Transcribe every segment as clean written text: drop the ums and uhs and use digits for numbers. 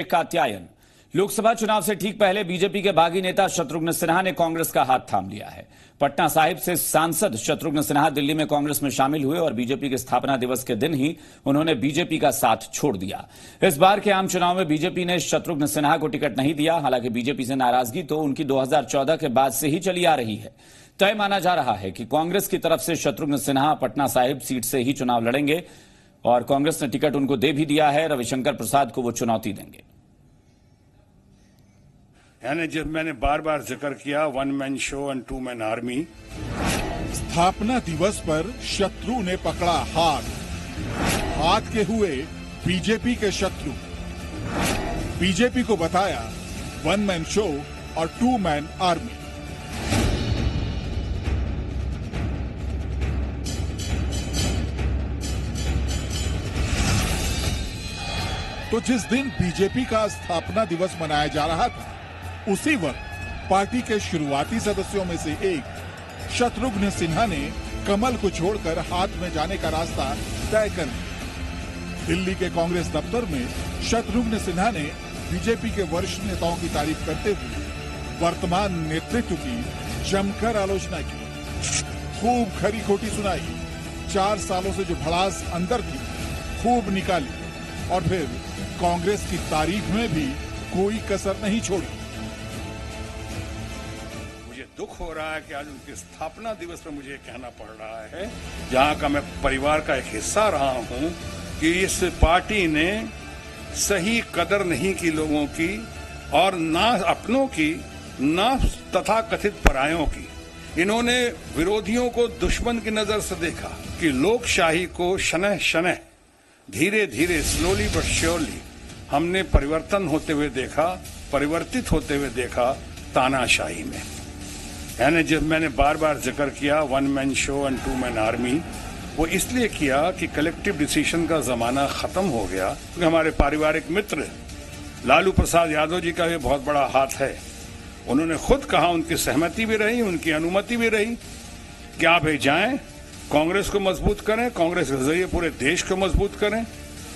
कात्यायन। लोकसभा चुनाव से ठीक पहले बीजेपी के बागी नेता शत्रुघ्न सिन्हा ने कांग्रेस का हाथ थाम लिया है। पटना साहिब से सांसद शत्रुघ्न सिन्हा दिल्ली में कांग्रेस में शामिल हुए और बीजेपी के स्थापना दिवस के दिन ही उन्होंने बीजेपी का साथ छोड़ दिया। इस बार के आम चुनाव में बीजेपी ने शत्रुघ्न सिन्हा को टिकट नहीं दिया। हालांकि बीजेपी से नाराजगी तो उनकी 2014 के बाद से ही चली आ रही है। तय माना जा रहा है कि कांग्रेस की तरफ से शत्रुघ्न सिन्हा पटना साहिब सीट से ही चुनाव लड़ेंगे और कांग्रेस ने टिकट उनको दे भी दिया है। रविशंकर प्रसाद को वो चुनौती देंगे। यानी जब मैंने बार बार जिक्र किया 1 man show and 2 man army. स्थापना दिवस पर शत्रु ने पकड़ा हाथ के हुए बीजेपी के शत्रु। बीजेपी को बताया 1 मैन शो और 2 मैन आर्मी। तो जिस दिन बीजेपी का स्थापना दिवस मनाया जा रहा था, उसी वक्त पार्टी के शुरुआती सदस्यों में से एक शत्रुघ्न सिन्हा ने कमल को छोड़कर हाथ में जाने का रास्ता तय कर लिया। दिल्ली के कांग्रेस दफ्तर में शत्रुघ्न सिन्हा ने बीजेपी के वरिष्ठ नेताओं की तारीफ करते हुए वर्तमान नेतृत्व की जमकर आलोचना की। खूब खरी खोटी सुनाई। 4 सालों से जो भड़ास अंदर थी खूब निकाली और फिर कांग्रेस की तारीफ में भी कोई कसर नहीं छोड़ी। मुझे दुख हो रहा है कि आज उनके स्थापना दिवस पर मुझे कहना पड़ रहा है, जहां का मैं परिवार का एक हिस्सा रहा हूं, कि इस पार्टी ने सही कदर नहीं की लोगों की और ना अपनों की ना तथाकथित परायों की। इन्होंने विरोधियों को दुश्मन की नजर से देखा कि लोकशाही को शनह शनह धीरे धीरे स्लोली बट श्योरली हमने परिवर्तन होते हुए देखा, परिवर्तित होते हुए देखा तानाशाही में। यानी जब मैंने बार बार जिक्र किया 1 man show and 2 man army, वो इसलिए किया कि कलेक्टिव डिसीजन का जमाना खत्म हो गया। क्योंकि हमारे पारिवारिक मित्र लालू प्रसाद यादव जी का भी बहुत बड़ा हाथ है। उन्होंने खुद कहा, उनकी सहमति भी रही, उनकी अनुमति भी रही कि आप जाएं, कांग्रेस को मजबूत करें, कांग्रेस के जरिए पूरे देश को मजबूत करें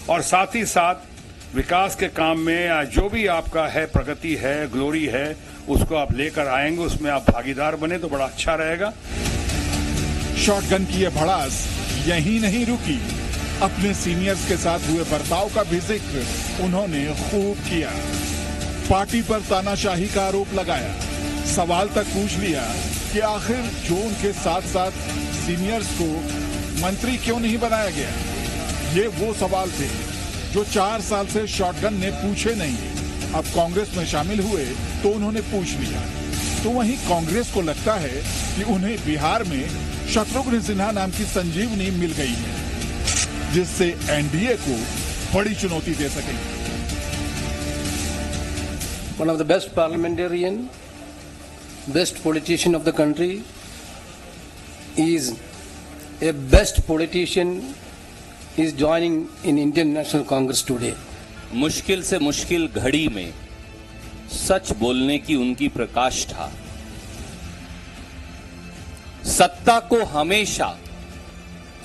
और साथ ही साथ विकास के काम में या जो भी आपका है, प्रगति है, ग्लोरी है, उसको आप लेकर आएंगे, उसमें आप भागीदार बने तो बड़ा अच्छा रहेगा। शॉटगन की यह भड़ास यहीं नहीं रुकी। अपने सीनियर्स के साथ हुए बर्ताव का भी जिक्र उन्होंने खूब किया। पार्टी पर तानाशाही का आरोप लगाया। सवाल तक पूछ लिया कि आखिर जो उनके साथ साथ सीनियर्स को मंत्री क्यों नहीं बनाया गया। ये वो सवाल थे जो 4 साल से शॉटगन ने पूछे नहीं। अब कांग्रेस में शामिल हुए तो उन्होंने पूछ लिया। तो वहीं कांग्रेस को लगता है कि उन्हें बिहार में शत्रुघ्न सिन्हा नाम की संजीवनी मिल गई है, जिससे एनडीए को बड़ी चुनौती दे सकेगी। One of the best parliamentarian, best politician of the country is a best politician is joining in Indian National Congress today. मुश्किल से मुश्किल घड़ी में सच बोलने की उनकी प्रकाष्ठा, सत्ता को हमेशा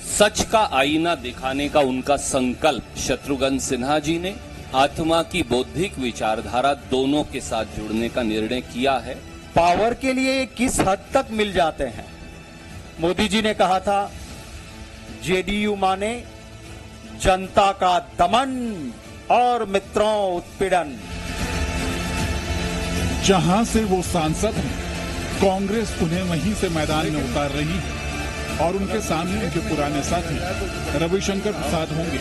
सच का आईना दिखाने का उनका संकल्प शत्रुघ्न सिन्हा जी ने आत्मा की बौद्धिक विचारधारा दोनों के साथ जुड़ने का निर्णय किया है। पावर के लिए किस हद तक मिल जाते हैं। मोदी जी ने कहा था जेडीयू माने जनता का दमन और मित्रों उत्पीड़न। जहां से वो सांसद हैं, कांग्रेस उन्हें वहीं से मैदान में उतार रही है और उनके सामने उनके पुराने साथी रविशंकर प्रसाद होंगे,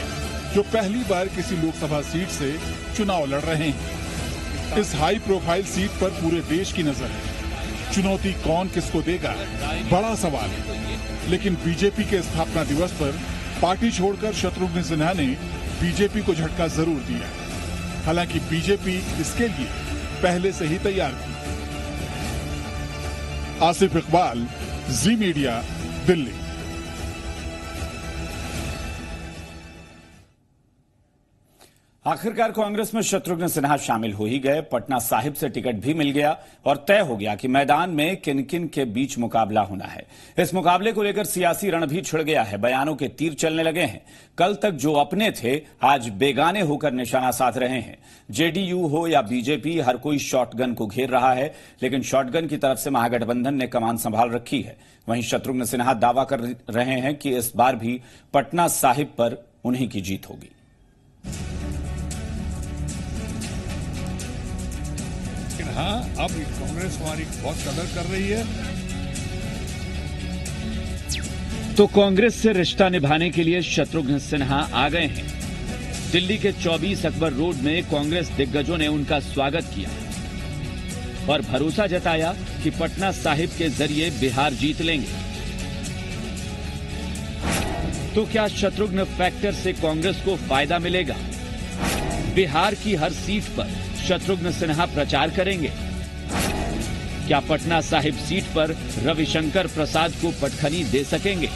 जो पहली बार किसी लोकसभा सीट से चुनाव लड़ रहे हैं। इस हाई प्रोफाइल सीट पर पूरे देश की नजर है। चुनौती कौन किसको देगा, बड़ा सवाल है। लेकिन बीजेपी के स्थापना दिवस पर पार्टी छोड़कर शत्रुघ्न सिन्हा ने बीजेपी को झटका जरूर दिया। हालांकि बीजेपी इसके लिए पहले से ही तैयार थी। आसिफ इकबाल, जी मीडिया, दिल्ली। आखिरकार कांग्रेस में शत्रुघ्न सिन्हा शामिल हो ही गए। पटना साहिब से टिकट भी मिल गया और तय हो गया कि मैदान में किन किन के बीच मुकाबला होना है। इस मुकाबले को लेकर सियासी रण भी छिड़ गया है। बयानों के तीर चलने लगे हैं। कल तक जो अपने थे आज बेगाने होकर निशाना साध रहे हैं। जेडीयू हो या बीजेपी, हर कोई शॉटगन को घेर रहा है, लेकिन शॉटगन की तरफ से महागठबंधन ने कमान संभाल रखी है। वहीं शत्रुघ्न सिन्हा दावा कर रहे हैं कि इस बार भी पटना साहिब पर उन्हीं की जीत होगी। हाँ, अब कांग्रेस हमारी बहुत कदर कर रही है। तो कांग्रेस से रिश्ता निभाने के लिए शत्रुघ्न सिन्हा आ गए हैं। दिल्ली के 24 अकबर रोड में कांग्रेस दिग्गजों ने उनका स्वागत किया और भरोसा जताया कि पटना साहिब के जरिए बिहार जीत लेंगे। तो क्या शत्रुघ्न फैक्टर से कांग्रेस को फायदा मिलेगा? बिहार की हर सीट पर शत्रुघ्न सिन्हा प्रचार करेंगे। क्या पटना साहिब सीट पर रविशंकर प्रसाद को पटखनी दे सकेंगे?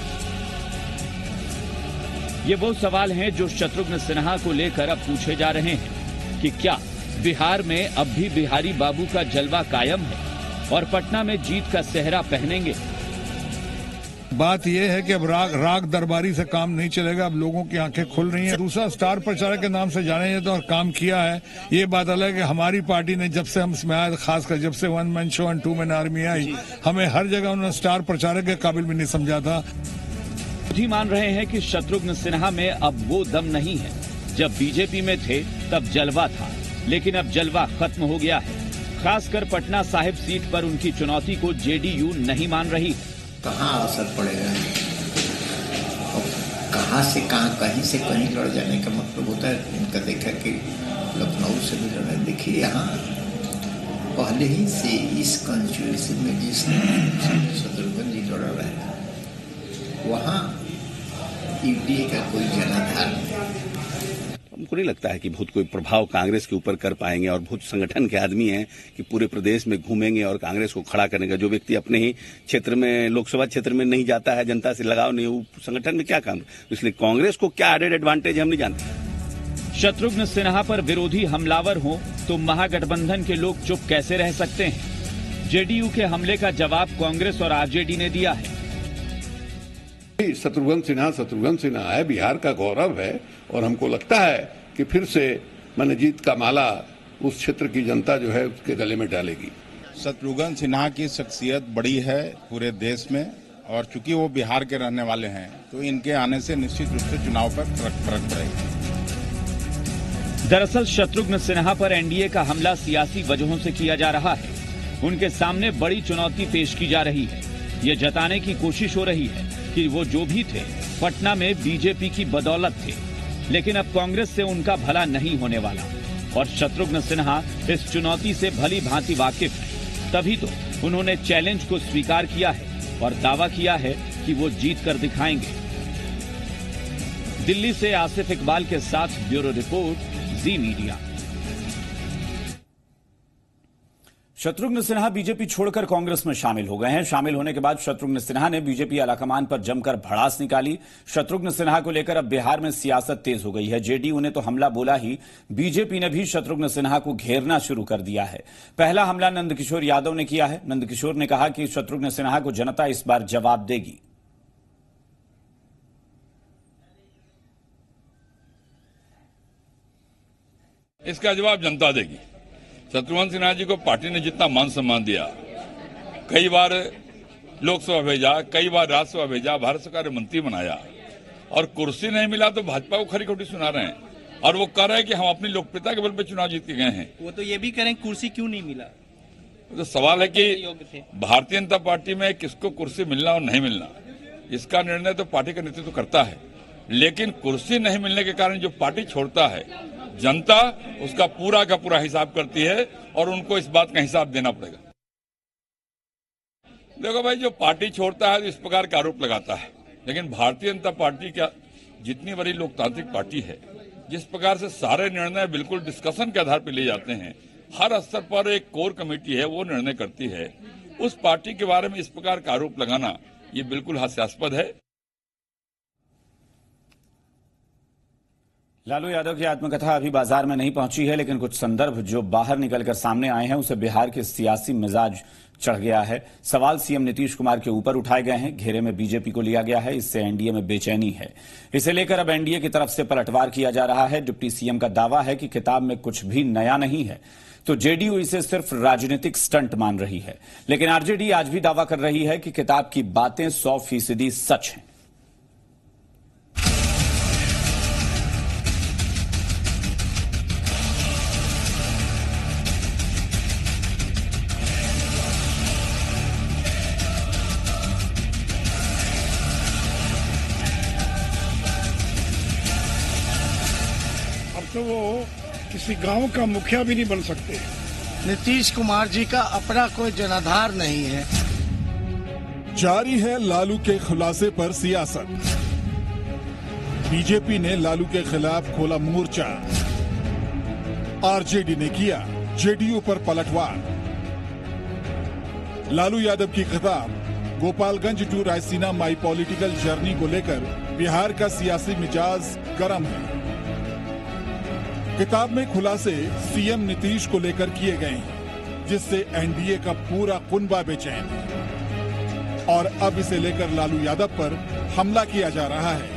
ये वो सवाल हैं जो शत्रुघ्न सिन्हा को लेकर अब पूछे जा रहे हैं कि क्या बिहार में अब भी बिहारी बाबू का जलवा कायम है और पटना में जीत का सेहरा पहनेंगे? बात यह है कि अब राग दरबारी से काम नहीं चलेगा। अब लोगों की आंखें खुल रही हैं। दूसरा स्टार प्रचारक के नाम से जाने जाते और काम किया है। ये बात अलग है कि हमारी पार्टी ने जब से हम इसमें आए, खासकर जब से one man show and two man army आई, हमें हर जगह उन्होंने स्टार प्रचारक के काबिल भी नहीं समझा था। भी मान रहे हैं कि शत्रुघ्न सिन्हा में अब वो दम नहीं है। जब बीजेपी में थे तब जलवा था, लेकिन अब जलवा खत्म हो गया है। खासकर पटना साहिब सीट पर उनकी चुनौती को जेडीयू नहीं मान रही है। कहाँ असर पड़ेगा और कहाँ से कहाँ, कहीं से कहीं लड़ जाने का मतलब होता है। इनका देखा कि लखनऊ से भी लड़ा। देखिए यहाँ पहले ही से इस कॉन्स्टिट्यूएंसी में जिस शत्रुघ्न जी लड़ रहे हैं वहाँ यूपीए का कोई जनाधार नहीं। हमको नहीं लगता है कि बहुत कोई प्रभाव कांग्रेस के ऊपर कर पाएंगे और बहुत संगठन के आदमी हैं कि पूरे प्रदेश में घूमेंगे और कांग्रेस को खड़ा करने का। जो व्यक्ति अपने ही क्षेत्र में, लोकसभा क्षेत्र में नहीं जाता है, जनता से लगाव नहीं, वो संगठन में क्या काम। इसलिए कांग्रेस को क्या एडेड एडवांटेज हम नहीं जानते। शत्रुघ्न सिन्हा पर विरोधी हमलावर हो तो महागठबंधन के लोग चुप कैसे रह सकते हैं? जेडीयू के हमले का जवाब कांग्रेस और आरजेडी ने दिया है। शत्रुघ्न सिन्हा है, बिहार का गौरव है और हमको लगता है कि फिर से मैंने जीत का माला उस क्षेत्र की जनता जो है उसके गले में डालेगी। शत्रुघ्न सिन्हा की शख्सियत बड़ी है पूरे देश में और चूंकि वो बिहार के रहने वाले हैं तो इनके आने से निश्चित रूप से चुनाव पर फर्क पड़ेगा। दरअसल शत्रुघ्न सिन्हा पर एनडीए का हमला सियासी वजहों से किया जा रहा है। उनके सामने बड़ी चुनौती पेश की जा रही है। ये जताने की कोशिश हो रही है कि वो जो भी थे पटना में बीजेपी की बदौलत थे, लेकिन अब कांग्रेस से उनका भला नहीं होने वाला और शत्रुघ्न सिन्हा इस चुनौती से भली भांति वाकिफ है। तभी तो उन्होंने चैलेंज को स्वीकार किया है और दावा किया है कि वो जीत कर दिखाएंगे। दिल्ली से आसिफ इकबाल के साथ ब्यूरो रिपोर्ट, जी मीडिया। शत्रुघ्न सिन्हा बीजेपी छोड़कर कांग्रेस में शामिल हो गए हैं। शामिल होने के बाद शत्रुघ्न सिन्हा ने बीजेपी आलाकमान पर जमकर भड़ास निकाली। शत्रुघ्न सिन्हा को लेकर अब बिहार में सियासत तेज हो गई है। जेडीयू ने तो हमला बोला ही, बीजेपी ने भी शत्रुघ्न सिन्हा को घेरना शुरू कर दिया है। पहला हमला नंदकिशोर यादव ने किया है। नंदकिशोर ने कहा कि शत्रुघ्न सिन्हा को जनता इस बार जवाब देगी। इसका जवाब जनता देगी। शत्रुघ्न सिन्हा जी को पार्टी ने जितना मान सम्मान दिया, कई बार लोकसभा भेजा, कई बार राज्यसभा भेजा, भारत सरकार ने मंत्री बनाया और कुर्सी नहीं मिला तो भाजपा को खरी खोटी सुना रहे हैं और वो कह रहे हैं कि हम अपनी लोकप्रियता के बल पे चुनाव जीत के गए हैं। वो तो ये भी कह रहे हैं कुर्सी क्यों नहीं मिला। तो सवाल है कि भारतीय जनता पार्टी में किसको कुर्सी मिलना और नहीं मिलना, इसका निर्णय तो पार्टी का नेतृत्व करता है। लेकिन कुर्सी नहीं मिलने के कारण जो पार्टी छोड़ता है, जनता उसका पूरा का पूरा हिसाब करती है और उनको इस बात का हिसाब देना पड़ेगा। देखो भाई, जो पार्टी छोड़ता है तो इस प्रकार का आरोप लगाता है, लेकिन भारतीय जनता पार्टी क्या जितनी बड़ी लोकतांत्रिक पार्टी है, जिस प्रकार से सारे निर्णय बिल्कुल डिस्कशन के आधार पर लिए जाते हैं, हर स्तर पर एक कोर कमेटी है वो निर्णय करती है, उस पार्टी के बारे में इस प्रकार का आरोप लगाना ये बिल्कुल हास्यास्पद है। लालू यादव की आत्मकथा अभी बाजार में नहीं पहुंची है, लेकिन कुछ संदर्भ जो बाहर निकलकर सामने आए हैं उसे बिहार के सियासी मिजाज चढ़ गया है। सवाल सीएम नीतीश कुमार के ऊपर उठाए गए हैं। घेरे में बीजेपी को लिया गया है। इससे एनडीए में बेचैनी है। इसे लेकर अब एनडीए की तरफ से पलटवार किया जा रहा है। डिप्टी सीएम का दावा है कि किताब में कुछ भी नया नहीं है, तो जेडीयू इसे सिर्फ राजनीतिक स्टंट मान रही है। लेकिन आरजेडी आज भी दावा कर रही है कि किताब की बातें 100% सच हैं। तो वो किसी गांव का मुखिया भी नहीं बन सकते। नीतीश कुमार जी का अपना कोई जनाधार नहीं है। जारी है लालू के खुलासे पर सियासत। बीजेपी ने लालू के खिलाफ खोला मोर्चा। आरजेडी ने किया जेडीयू पर पलटवार। लालू यादव की किताब Gopalganj to Raisina my political journey को लेकर बिहार का सियासी मिजाज गर्म है। किताब में खुलासे सीएम नीतीश को लेकर किए गए हैं, जिससे एनडीए का पूरा कुनबा बेचैन है और अब इसे लेकर लालू यादव पर हमला किया जा रहा है।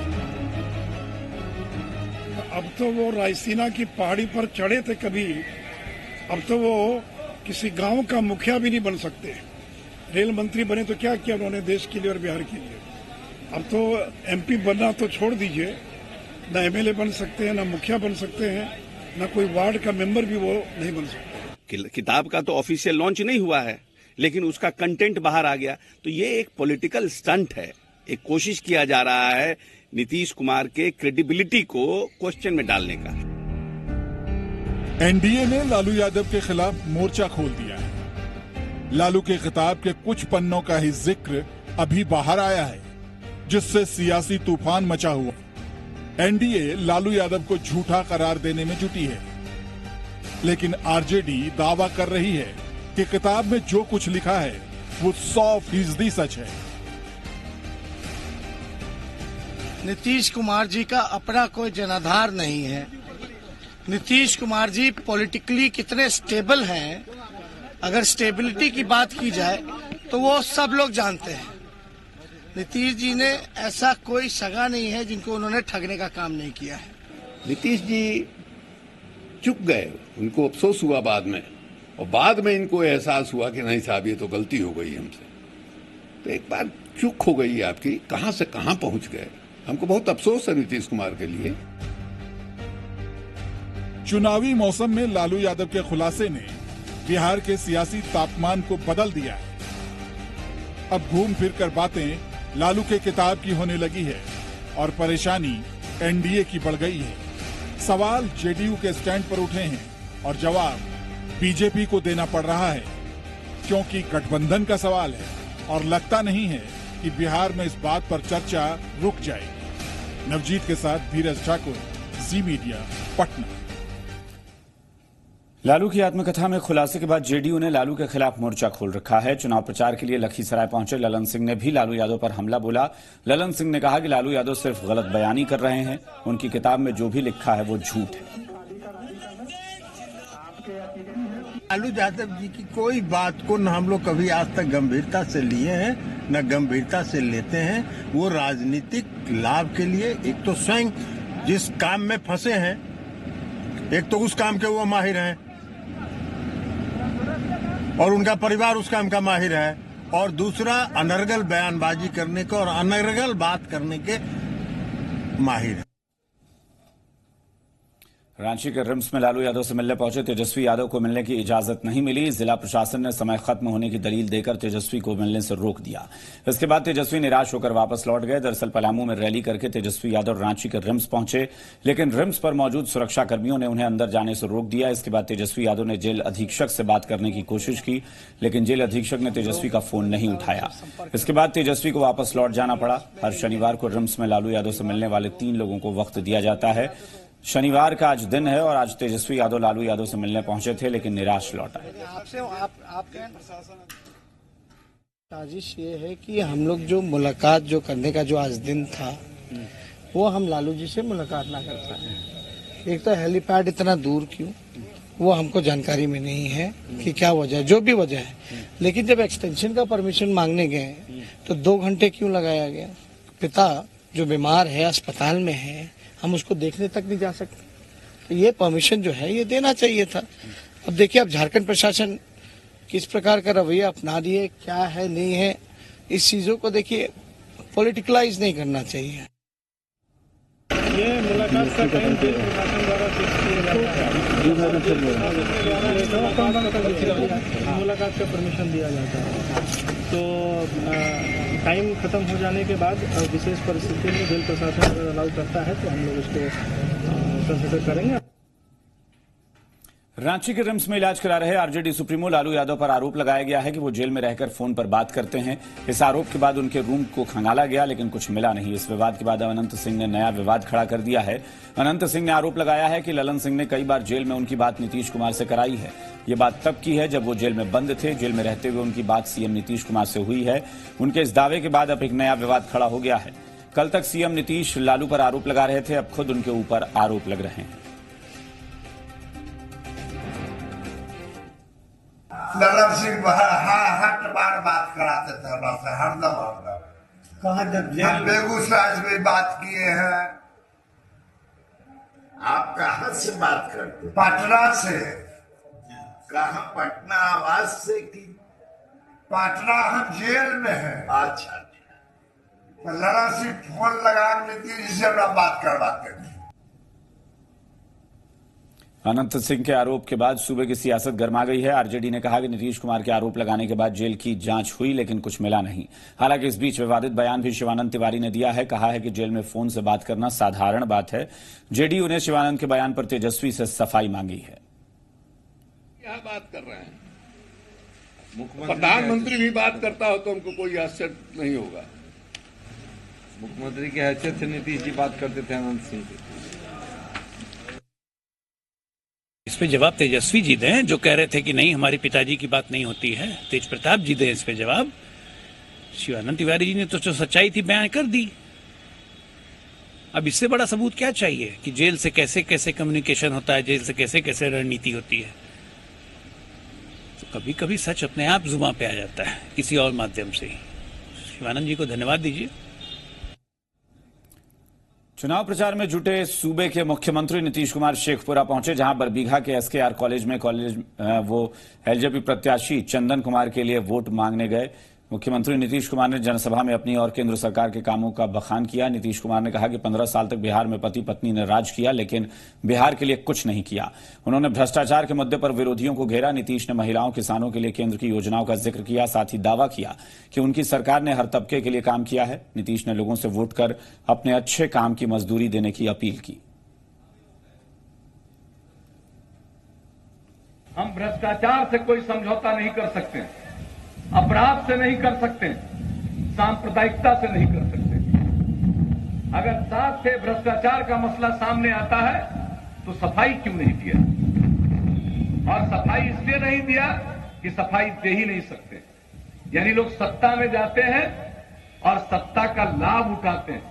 अब तो वो रायसीना की पहाड़ी पर चढ़े थे कभी, अब तो वो किसी गांव का मुखिया भी नहीं बन सकते। रेल मंत्री बने तो क्या किया उन्होंने देश के लिए और बिहार के लिए। अब तो एमपी बनना तो छोड़ दीजिए, न एमएलए बन सकते हैं, न मुखिया बन सकते हैं, न कोई वार्ड का मेंबर भी वो नहीं बन सकते। किताब का तो ऑफिशियल लॉन्च नहीं हुआ है, लेकिन उसका कंटेंट बाहर आ गया, तो ये एक पॉलिटिकल स्टंट है। एक कोशिश किया जा रहा है नीतीश कुमार के क्रेडिबिलिटी को क्वेश्चन में डालने का। एनडीए ने लालू यादव के खिलाफ मोर्चा खोल दिया है। लालू के किताब के कुछ पन्नों का ही जिक्र अभी बाहर आया है, जिससे सियासी तूफान मचा हुआ। एनडीए लालू यादव को झूठा करार देने में जुटी है, लेकिन आरजेडी दावा कर रही है कि किताब में जो कुछ लिखा है वो 100% सच है। नीतीश कुमार जी का अपना कोई जनाधार नहीं है। नीतीश कुमार जी पॉलिटिकली कितने स्टेबल हैं, अगर स्टेबिलिटी की बात की जाए तो वो सब लोग जानते हैं। नीतीश जी ने ऐसा कोई सगा नहीं है जिनको उन्होंने ठगने का काम नहीं किया है। नीतीश जी चुप गए, उनको अफसोस हुआ बाद में, और बाद में इनको एहसास हुआ कि नहीं साहब ये तो गलती हो गई हमसे। तो एक बार चुप हो गई आपकी, कहां से कहां पहुंच गए। हमको बहुत अफसोस है नीतीश कुमार के लिए। चुनावी मौसम में लालू यादव के खुलासे ने बिहार के सियासी तापमान को बदल दिया है। अब घूम फिर कर बातें लालू के किताब की होने लगी है और परेशानी एनडीए की बढ़ गई है। सवाल जेडीयू के स्टैंड पर उठे हैं और जवाब बीजेपी को देना पड़ रहा है, क्योंकि गठबंधन का सवाल है और लगता नहीं है कि बिहार में इस बात पर चर्चा रुक जाएगी। नवजीत के साथ धीरज ठाकुर, जी मीडिया, पटना। लालू की आत्मकथा में खुलासे के बाद जेडीयू ने लालू के खिलाफ मोर्चा खोल रखा है। चुनाव प्रचार के लिए लखीसराय पहुंचे ललन सिंह ने भी लालू यादव पर हमला बोला। ललन सिंह ने कहा कि लालू यादव सिर्फ गलत बयानी कर रहे हैं, उनकी किताब में जो भी लिखा है वो झूठ है। लालू यादव जी की कोई बात को न हम लोग कभी आज तक गंभीरता से लिए हैं, न गंभीरता से लेते हैं। वो राजनीतिक लाभ के लिए एक तो स्वयं जिस काम में फंसे हैं, एक तो उस काम के वो माहिर हैं और उनका परिवार उस काम का माहिर है, और दूसरा अनर्गल बयानबाजी करने के और अनर्गल बात करने के माहिर है। रांची के रिम्स में लालू यादव से मिलने पहुंचे तेजस्वी यादव को मिलने की इजाजत नहीं मिली। जिला प्रशासन ने समय खत्म होने की दलील देकर तेजस्वी को मिलने से रोक दिया। इसके बाद तेजस्वी निराश होकर वापस लौट गए। दरअसल पलामू में रैली करके तेजस्वी यादव रांची के रिम्स पहुंचे, लेकिन रिम्स पर मौजूद सुरक्षा कर्मियों ने उन्हें अंदर जाने से रोक दिया। इसके बाद तेजस्वी यादव ने जेल अधीक्षक से बात करने की कोशिश की, लेकिन जेल अधीक्षक ने तेजस्वी का फोन नहीं उठाया। इसके बाद तेजस्वी को वापस लौट जाना पड़ा। हर शनिवार को रिम्स में लालू यादव से मिलने वाले 3 लोगों को वक्त दिया जाता है। शनिवार का आज दिन है और आज तेजस्वी यादव लालू यादव से मिलने पहुंचे थे, लेकिन निराश लौट आए। साजिश ये है कि हम लोग जो मुलाकात जो करने का जो आज दिन था, वो हम लालू जी से मुलाकात ना कर पाए। एक तो हेलीपैड इतना दूर क्यों, वो हमको जानकारी में नहीं है कि क्या वजह है, जो भी वजह है। लेकिन जब एक्सटेंशन का परमिशन मांगने गए तो 2 घंटे क्यों लगाया गया? पिता जो बीमार है, अस्पताल में है, हम उसको देखने तक नहीं जा सकते। तो ये परमिशन जो है ये देना चाहिए था। अब देखिए, अब झारखंड प्रशासन किस प्रकार का रवैया अपना रही है, क्या है नहीं है, इस चीजों को देखिए पॉलिटिकलाइज नहीं करना चाहिए। ये मुलाकात का टाइम प्रशासन द्वारा फिक्स किया जाता है, मुलाकात का परमिशन दिया जाता है, तो टाइम खत्म हो जाने के बाद विशेष परिस्थिति में जेल प्रशासन अगर अलाउ करता है तो हम लोग उसको कंसिडर करेंगे। रांची के रिम्स में इलाज करा रहे आरजेडी सुप्रीमो लालू यादव पर आरोप लगाया गया है कि वो जेल में रहकर फोन पर बात करते हैं। इस आरोप के बाद उनके रूम को खंगाला गया, लेकिन कुछ मिला नहीं। इस विवाद के बाद अनंत सिंह ने नया विवाद खड़ा कर दिया है। अनंत सिंह ने आरोप लगाया है कि ललन सिंह ने कई बार जेल में उनकी बात नीतीश कुमार से कराई है। ये बात तब की है जब वो जेल में बंद थे। जेल में रहते हुए उनकी बात सीएम नीतीश कुमार से हुई है। उनके इस दावे के बाद अब एक नया विवाद खड़ा हो गया है। कल तक सीएम नीतीश लालू पर आरोप लगा रहे थे, अब खुद उनके ऊपर आरोप लग रहे हैं। ललन सिंह हर बार बात कराते थे हमसे, हरदम कहा जब हम बेगूसराय से भी बात किए हैं। आप कहाँ से बात करते? पटना से। कहाँ? पटना आवास से कि पटना हम जेल में है। अच्छा, तो ललन सिंह फोन लगा नीतीश जी से बात करवाते थे। अनंत सिंह के आरोप के बाद सूबे की सियासत गर्मा गई है। आरजेडी ने कहा कि नीतीश कुमार के आरोप लगाने के बाद जेल की जांच हुई, लेकिन कुछ मिला नहीं। हालांकि इस बीच विवादित बयान भी शिवानंद तिवारी ने दिया है। कहा है कि जेल में फोन से बात करना साधारण बात है। जेडीयू ने शिवानंद के बयान पर तेजस्वी से सफाई मांगी है। क्या बात कर रहे हैं? प्रधानमंत्री भी बात करता हो तो हमको कोई आश्चर्य नहीं होगा। मुख्यमंत्री की हैसियत से नीतीश जी बात करते थे अनंत सिंह से। इस पे जवाब तेजस्वी जी दें, जो कह रहे थे कि नहीं हमारे पिताजी की बात नहीं होती है। तेज प्रताप जी दें इस पे जवाब। शिवानंद तिवारी जी ने तो जो सच्चाई थी बयान कर दी। अब इससे बड़ा सबूत क्या चाहिए कि जेल से कैसे कैसे कम्युनिकेशन होता है, जेल से कैसे कैसे रणनीति होती है। तो कभी कभी सच अपने आप जुबान पे आ जाता है किसी और माध्यम से ही। शिवानंद जी को धन्यवाद दीजिए। चुनाव प्रचार में जुटे सूबे के मुख्यमंत्री नीतीश कुमार शेखपुरा पहुंचे, जहां बरबीघा के एसकेआर कॉलेज में वो एलजेपी प्रत्याशी चंदन कुमार के लिए वोट मांगने गए। मुख्यमंत्री नीतीश कुमार ने जनसभा में अपनी और केंद्र सरकार के कामों का बखान किया। नीतीश कुमार ने कहा कि 15 साल तक बिहार में पति पत्नी ने राज किया, लेकिन बिहार के लिए कुछ नहीं किया। उन्होंने भ्रष्टाचार के मुद्दे पर विरोधियों को घेरा। नीतीश ने महिलाओं किसानों के लिए केंद्र की योजनाओं का जिक्र किया, साथ ही दावा किया कि उनकी सरकार ने हर तबके के लिए काम किया है। नीतीश ने लोगों से वोट कर अपने अच्छे काम की मजदूरी देने की अपील की। हम भ्रष्टाचार से कोई समझौता नहीं कर सकते, अपराध से नहीं कर सकते, सांप्रदायिकता से नहीं कर सकते। अगर साथ से भ्रष्टाचार का मसला सामने आता है तो सफाई क्यों नहीं दिया? और सफाई इसलिए नहीं दिया कि सफाई दे ही नहीं सकते। यानी लोग सत्ता में जाते हैं और सत्ता का लाभ उठाते हैं।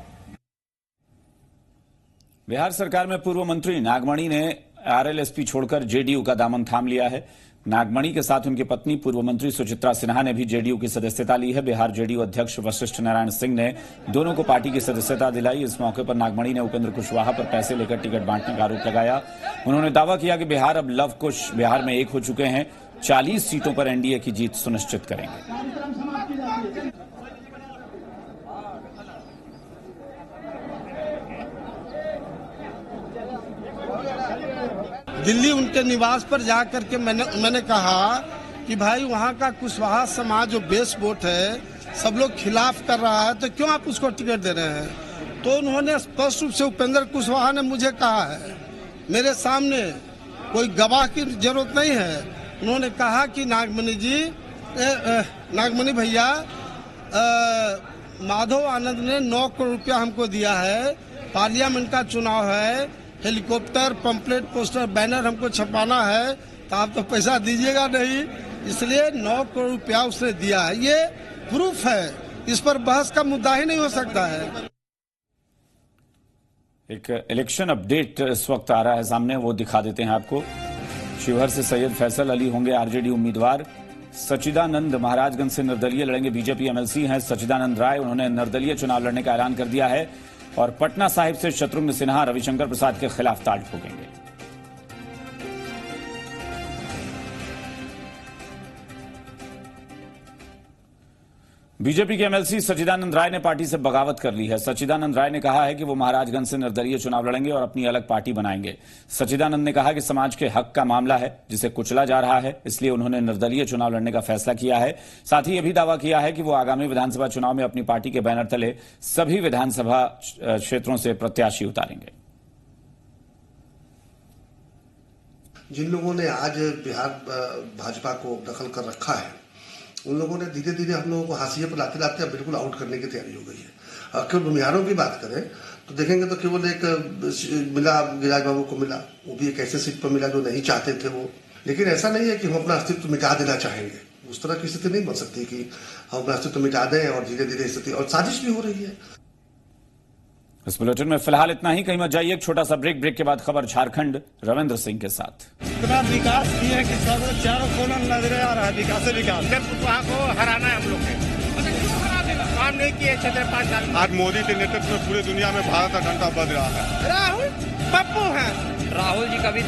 बिहार सरकार में पूर्व मंत्री नागमणि ने आरएलएसपी छोड़कर जेडीयू का दामन थाम लिया है। नागमणि के साथ उनकी पत्नी पूर्व मंत्री सुचित्रा सिन्हा ने भी जेडीयू की सदस्यता ली है। बिहार जेडीयू अध्यक्ष वशिष्ठ नारायण सिंह ने दोनों को पार्टी की सदस्यता दिलाई। इस मौके पर नागमणि ने उपेंद्र कुशवाहा पर पैसे लेकर टिकट बांटने का आरोप लगाया। उन्होंने दावा किया कि बिहार अब लव कुश बिहार में एक हो चुके हैं, 40 सीटों पर एनडीए की जीत सुनिश्चित करेंगे। दिल्ली उनके निवास पर जाकर के मैंने कहा कि भाई वहाँ का कुशवाहा समाज जो बेस वोट है सब लोग खिलाफ कर रहा है, तो क्यों आप उसको टिकट दे रहे हैं? तो उन्होंने स्पष्ट रूप से उपेंद्र कुशवाहा ने मुझे कहा है, मेरे सामने कोई गवाह की जरूरत नहीं है। उन्होंने कहा कि नागमणि भैया माधव आनंद ने 9 करोड़ रुपया हमको दिया है, पार्लियामेंट का चुनाव है, हेलीकॉप्टर, पंपलेट, पोस्टर, बैनर हमको छपाना है, तो आप तो पैसा दीजिएगा नहीं, इसलिए 9 करोड़ रुपया उसने दिया है। ये प्रूफ है, इस पर बहस का मुद्दा ही नहीं हो सकता है। एक इलेक्शन अपडेट इस वक्त आ रहा है सामने, वो दिखा देते हैं आपको। शिवहर से सैयद फैसल अली होंगे आरजेडी उम्मीदवार। सच्चिदानंद महाराजगंज से निर्दलीय लड़ेंगे, बीजेपी एमएलसी हैं सच्चिदानंद राय, उन्होंने निर्दलीय चुनाव लड़ने का ऐलान कर दिया है। और पटना साहिब से शत्रुघ्न सिन्हा रविशंकर प्रसाद के खिलाफ ताड़ ठोकेंगे। बीजेपी के एमएलसी सच्चिदानंद राय ने पार्टी से बगावत कर ली है। सच्चिदानंद राय ने कहा है कि वो महाराजगंज से निर्दलीय चुनाव लड़ेंगे और अपनी अलग पार्टी बनाएंगे। सच्चिदानंद ने कहा कि समाज के हक का मामला है जिसे कुचला जा रहा है, इसलिए उन्होंने निर्दलीय चुनाव लड़ने का फैसला किया है। साथ ही यह भी दावा किया है कि वो आगामी विधानसभा चुनाव में अपनी पार्टी के बैनर तले सभी विधानसभा क्षेत्रों से प्रत्याशी उतारेंगे। जिन लोगों ने आज बिहार भाजपा को दखल कर रखा है, उन लोगों ने धीरे धीरे हम लोगों को हाशिए पर लाते लाते बिल्कुल आउट करने की तैयारी हो गई है। केवल भूमिहारों की बात करें तो देखेंगे तो केवल एक मिला, गिरिराज बाबू को मिला, वो भी एक ऐसे सीट पर मिला जो नहीं चाहते थे वो। लेकिन ऐसा नहीं है कि हम अपना अस्तित्व मिटा देना चाहेंगे, उस तरह की स्थिति नहीं बन सकती कि हम अपना अस्तित्व मिटा दें और धीरे धीरे स्थिति, और साजिश भी हो रही है। इस बुलेटिन में फिलहाल इतना ही, कहीं मत जाइए, एक छोटा सा ब्रेक के बाद खबर झारखंड रविंद्र सिंह के साथ। इतना विकास किए कि सब चारों कोना नजर आ रहा है, विकास विकास को हराना है हम लोग के। काम नहीं किए 5 साल। आज मोदी के नेतृत्व में पूरी दुनिया में भारत का घंटा बज रहा है। राहुल पप्पू है, राहुल जी का भी